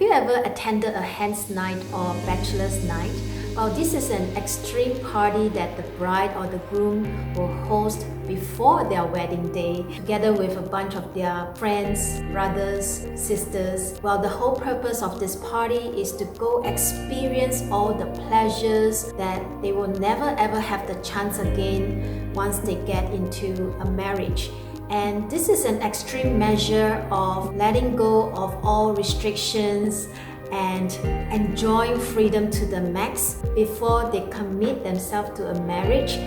Have you ever attended a hen's night or bachelor's night? Well, this is an extreme party that the bride or the groom will host before their wedding day, together with a bunch of their friends, brothers, sisters. Well, the whole purpose of this party is to go experience all the pleasures that they will never ever have the chance again once they get into a marriage. And this is an extreme measure of letting go of all restrictions and enjoying freedom to the max before they commit themselves to a marriage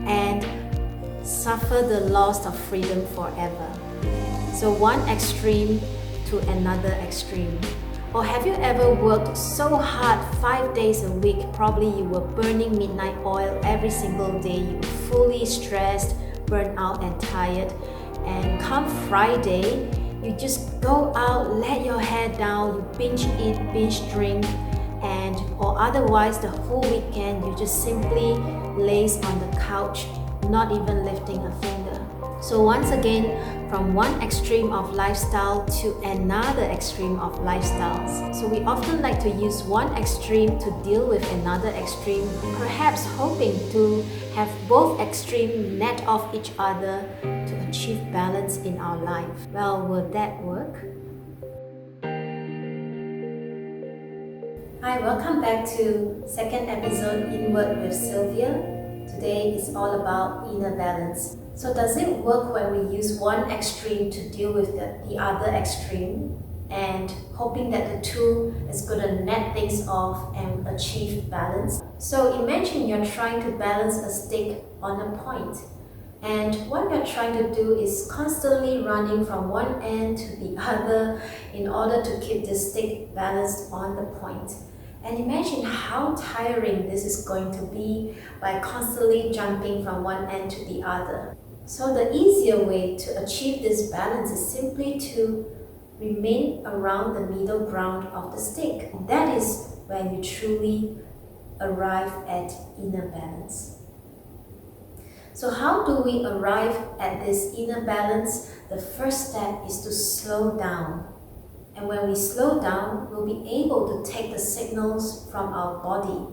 and suffer the loss of freedom forever. So one extreme to another extreme. Or have you ever worked so hard 5 days a week? Probably you were burning midnight oil every single day. You were fully stressed, burnt out and tired. And come Friday, you just go out, let your hair down, you binge eat, binge drink, or otherwise the whole weekend you just simply laze on the couch, not even lifting a finger. So once again, from one extreme of lifestyle to another extreme of lifestyles. So we often like to use one extreme to deal with another extreme, perhaps hoping to have both extremes net off each other to achieve balance in our life. Well, will that work? Hi, welcome back to second episode Inward with Silvia. Today is all about inner balance. So does it work when we use one extreme to deal with the other extreme and hoping that the two is going to net things off and achieve balance? So imagine you're trying to balance a stick on a point. And what you're trying to do is constantly running from one end to the other in order to keep the stick balanced on the point. And imagine how tiring this is going to be by constantly jumping from one end to the other. So the easier way to achieve this balance is simply to remain around the middle ground of the stick. And that is when you truly arrive at inner balance. So how do we arrive at this inner balance? The first step is to slow down. And when we slow down, we'll be able to take the signals from our body.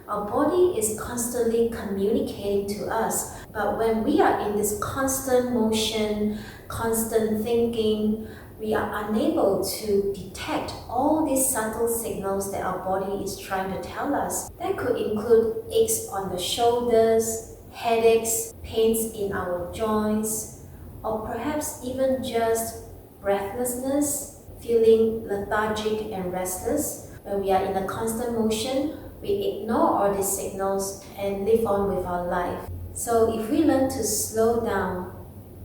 Our body is constantly communicating to us, but when we are in this constant motion, constant thinking, we are unable to detect all these subtle signals that our body is trying to tell us. That could include aches on the shoulders, headaches, pains in our joints, or perhaps even just breathlessness, feeling lethargic and restless. When we are in a constant motion, we ignore all these signals and live on with our life. So if we learn to slow down,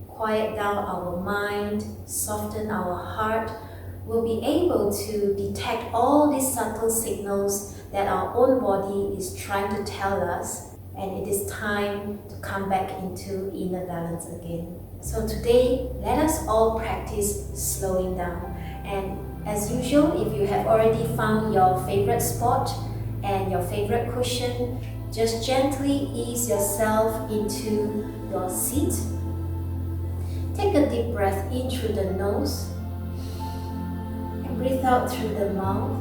quiet down our mind, soften our heart, we'll be able to detect all these subtle signals that our own body is trying to tell us, and it is time to come back into inner balance again. So today, let us all practice slowing down. And as usual, if you have already found your favorite spot and your favorite cushion, just gently ease yourself into your seat. Take a deep breath in through the nose and breathe out through the mouth.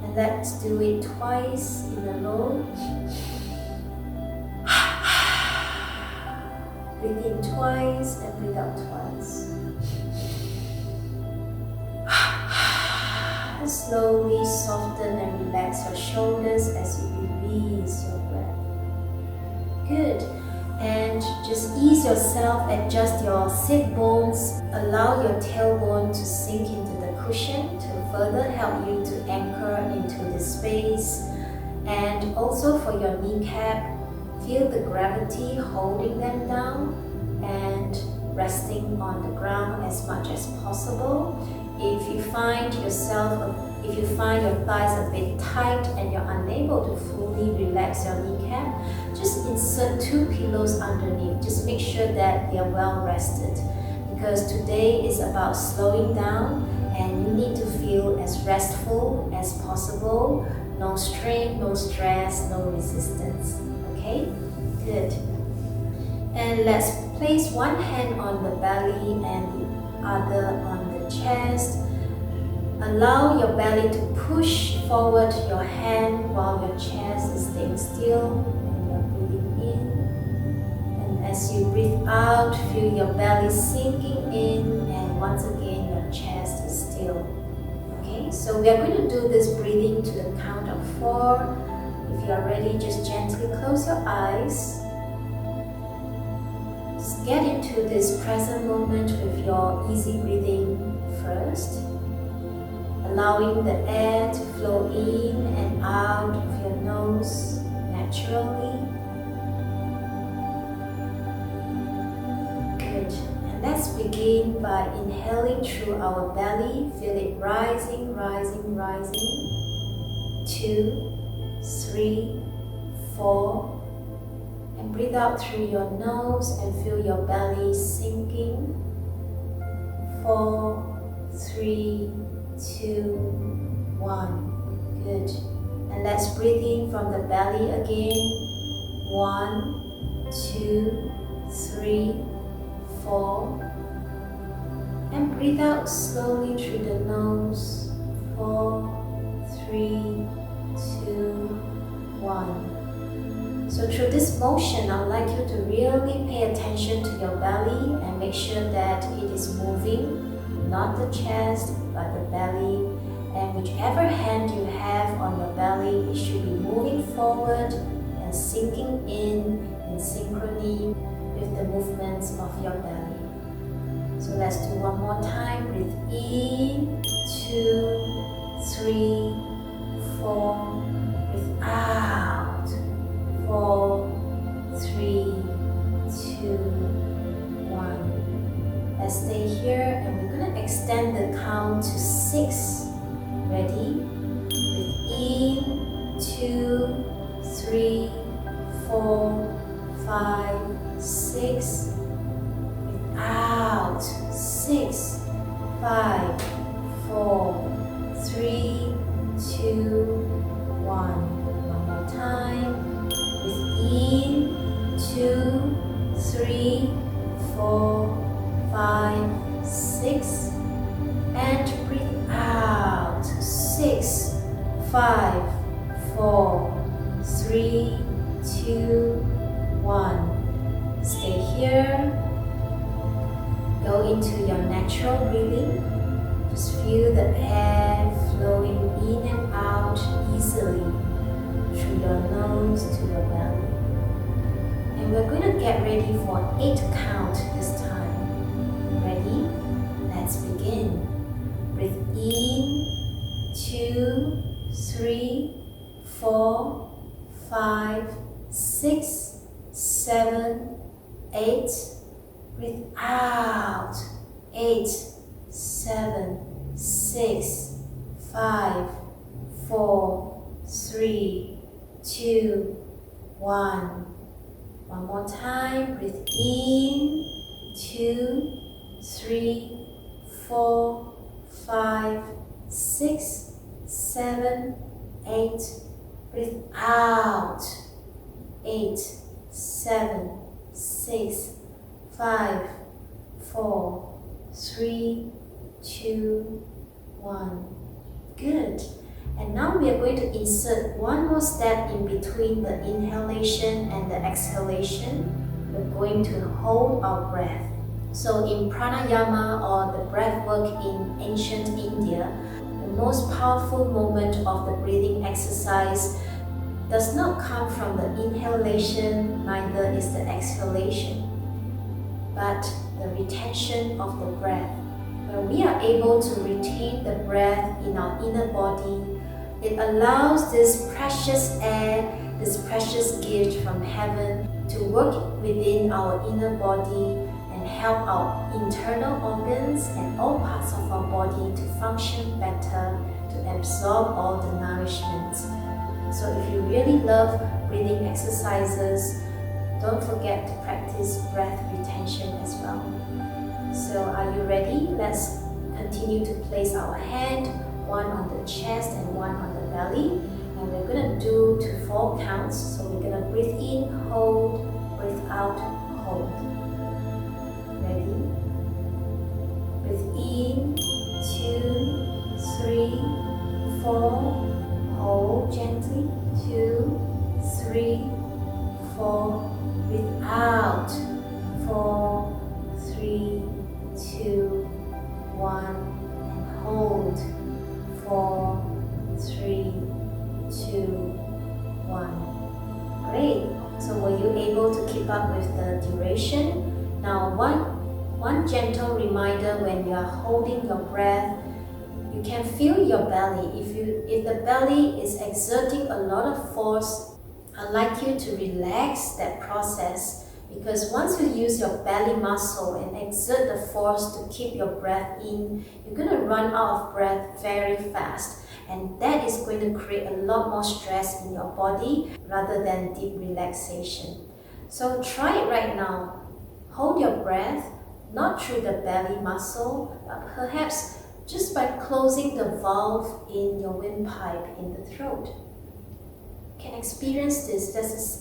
And let's do it twice in a row. Breathe in twice and breathe out twice. And slowly soften and relax your shoulders as you release your breath. Good. And just ease yourself, adjust your sit bones, allow your tailbone to sink into the cushion to further help you to anchor into the space. And also for your kneecap, feel the gravity holding them down and resting on the ground as much as possible. If you find your thighs a bit tight and you're unable to fully relax your kneecap, just insert 2 pillows underneath. Just make sure that they are well rested, because today is about slowing down and you need to feel as restful as possible. No strain, no stress, no resistance. Okay? Good. And let's place one hand on the belly and the other on the your chest. Allow your belly to push forward your hand while your chest is staying still and you're breathing in. And as you breathe out, feel your belly sinking in, and once again your chest is still. Okay, so we are going to do this breathing to the count of 4. If you are ready, just gently close your eyes. Just get into this present moment with your easy breathing first. Allowing the air to flow in and out of your nose naturally. Good. And let's begin by inhaling through our belly. Feel it rising, rising, rising. 2, 3, 4. And breathe out through your nose and feel your belly sinking. 4, 3, 2, 1. Good. And let's breathe in from the belly again. 1, 2, 3, 4. And breathe out slowly through the nose. 4, 3, 2, 1. So through this motion, I would like you to really pay attention to your belly and make sure that it is moving. Not the chest, but the belly, and whichever hand you have on your belly, it should be moving forward and sinking in synchrony with the movements of your belly. So let's do one more time. Breathe in, 2, 3, 4. Breathe out, 4, 3, 2, 1. Let's stay here, and we're going to extend the count to 6. Ready? Breathe in, 2, 3, 4, 5, 6. Breathe out, 6, 5, 4, 3, 2, 1. One more time. Breathe in, 2, 3, 4, 5, 6, and breathe out. 6, 5, 4, 3, 2, 1. Stay here. Go into your natural breathing. Just feel the air flowing in and out easily through your nose to your belly. And we're going to get ready for 8 count this time. Ready? Let's begin. Breathe in, 2, 3, 4, 5, 6, 7, 8. Breathe out, 8, 7, 6, 5, 4, 3, 2, 1. One more time. Breathe in, 2, 3, 4, 5, 6, 7, 8. Breathe out. 8, 7, 6, 5, 4, 3, 2, 1. Good. And now we are going to insert one more step in between the inhalation and the exhalation. We're going to hold our breath. So in pranayama, or the breath work in ancient India, the most powerful moment of the breathing exercise does not come from the inhalation, neither is the exhalation, but the retention of the breath. When we are able to retain the breath in our inner body, it allows this precious air, this precious gift from heaven to work within our inner body and help our internal organs and all parts of our body to function better, to absorb all the nourishment. So if you really love breathing exercises, don't forget to practice breath retention as well. So are you ready? Let's continue to place our hand, one on the chest and one on the belly. And we're going to do to 4 counts. So we're going to breathe in, hold, breathe out, hold. Ready? Breathe in, keep up with the duration. Now, one gentle reminder: when you are holding your breath, you can feel your belly. If the belly is exerting a lot of force, I'd like you to relax that process, because once you use your belly muscle and exert the force to keep your breath in, you're going to run out of breath very fast. And that is going to create a lot more stress in your body rather than deep relaxation. So try it right now. Hold your breath, not through the belly muscle, but perhaps just by closing the valve in your windpipe in the throat. You can experience this.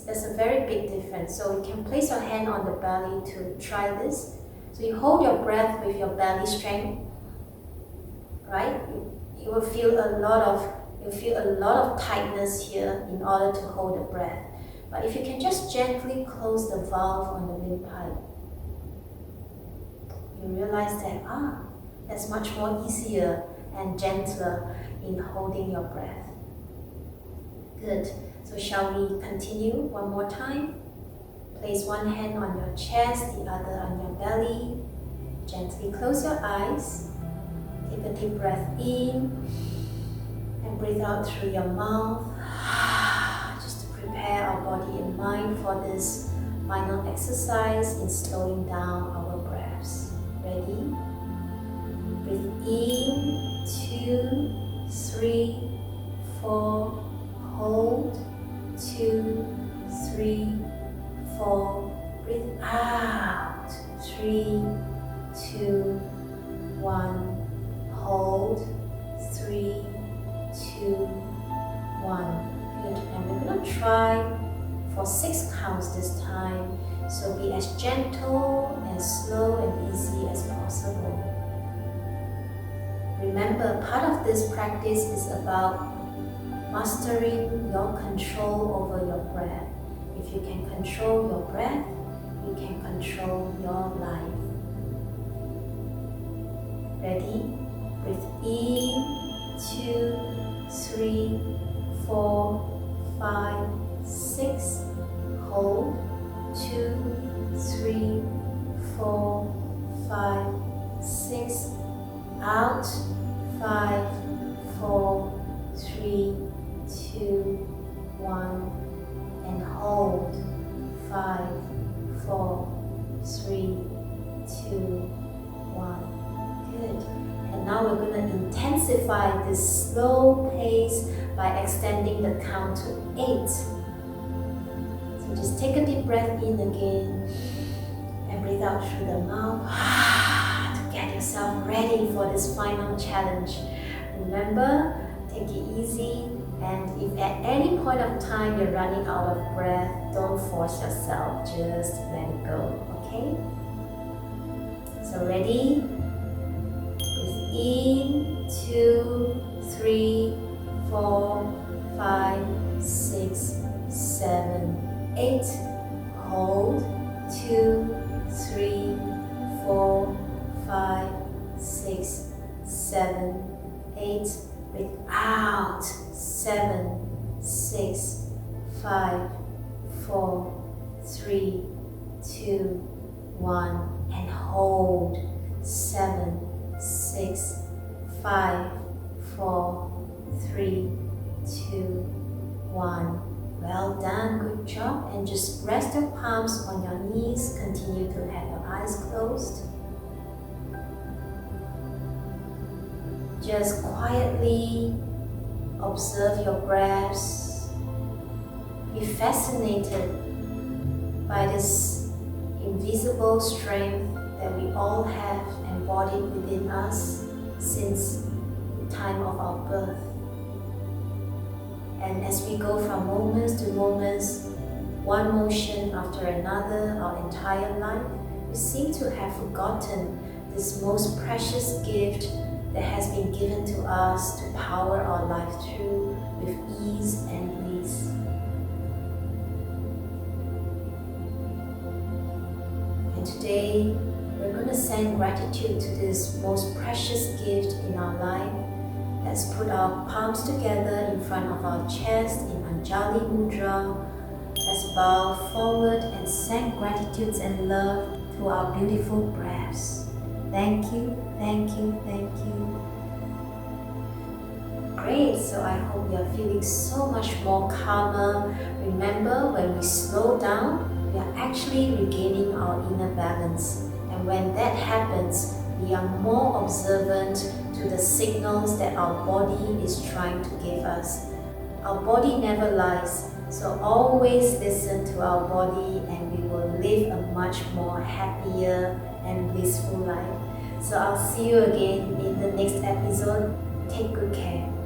There's a very big difference. So you can place your hand on the belly to try this. So you hold your breath with your belly strength, right? You will feel a lot of tightness here in order to hold the breath. But if you can just gently close the valve on the windpipe, you realize that that's much more easier and gentler in holding your breath. Good. So shall we continue one more time? Place one hand on your chest, the other on your belly. Gently close your eyes. Take a deep breath in and breathe out through your mouth. Just to prepare our body and mind for this final exercise in slowing down our breaths. Ready? Breathe in, 2, 3, 4, hold, 2, 3, 4, breathe out, 3, 2, 1, hold, 3, 2, 1. Good. And we're going to try for 6 counts this time, so be as gentle, as slow and easy as possible. Remember, part of this practice is about mastering your control over your breath. If you can control your breath, you can control your life. Ready? Breathe in, 2, 3, 4, 5, 6. Hold, 2, 3, 4, 5, 6. Out, 5, 4, 3, 2, 1, and hold, 5, 4, 3, 2, 1. Good. And now we're going to intensify this slow pace by extending the count to 8. So just take a deep breath in again and breathe out through the mouth to get yourself ready for this final challenge. Remember, take it easy, and if at any point of time you're running out of breath, don't force yourself, just let it go, okay? So ready? Breathe in, 2, 3, 4, 5, 6, 7, 8. Hold, 2, 3, 4, 5, 6, 7, 8. Breathe out, 7, 6, 5, 4, 3, 2, 1, and hold, 7, 6, 5, 4, 3, 2, 1. Well done, good job. And just rest your palms on your knees. Continue to have your eyes closed. Just quietly observe your breaths. Be fascinated by this invisible strength that we all have embodied within us since the time of our birth. And as we go from moments to moments, one motion after another, our entire life, we seem to have forgotten this most precious gift that has been given to us to power our life through with ease and bliss. And today, we're going to send gratitude to this most precious gift in our life. Let's put our palms together in front of our chest in Anjali Mudra. Let's bow forward and send gratitudes and love through our beautiful breaths. Thank you, thank you, thank you. Great, so I hope you're feeling so much more calmer. Remember, when we slow down, we are actually regaining our inner balance. And when that happens, we are more observant to the signals that our body is trying to give us. Our body never lies, so always listen to our body and we will live a much more happier and blissful life. So I'll see you again in the next episode. Take good care.